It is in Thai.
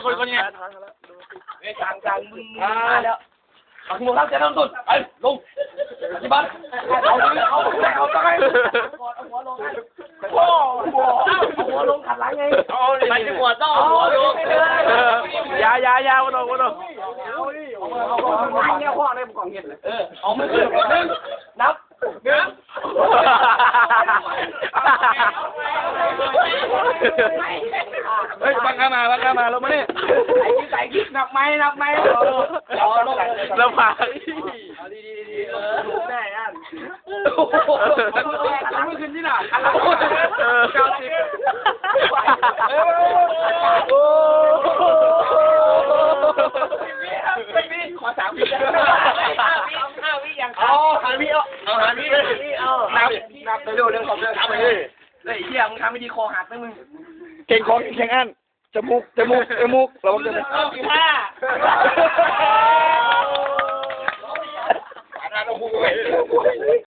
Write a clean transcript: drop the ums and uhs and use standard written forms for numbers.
คนยังไงกลางมึงมาแล้วเอาหัวครับจะต้องตุนไปลงปฏิบัติเอาไปเอาหัวลงเอาหัวลงขัดหลังไงไปจังหวัดต้องหัวลงยาวันลงเอาเนี่ยพ่อเลยมึงก่อนเห็นเลยเอามือขึ้นหนึ่งนับหนึ่งเฮ้ยบังมาลงมาเนี่ยใส่กิ๊กนับไหมเอาลงแล้วผ่าดีได้นั่นขัดหลังไม่ขึ้นที่ไหนขัดหลังขอ3 วิ5 วิอย่างเอา5 วิเอา5 วินับไปดูเรื่องของเรื่องทำไปเลยไอ้เหี้ยมึงทำไม่ดีคอหักนะมึงเก่งของแข่งอันจมูกเราบอกจมูก5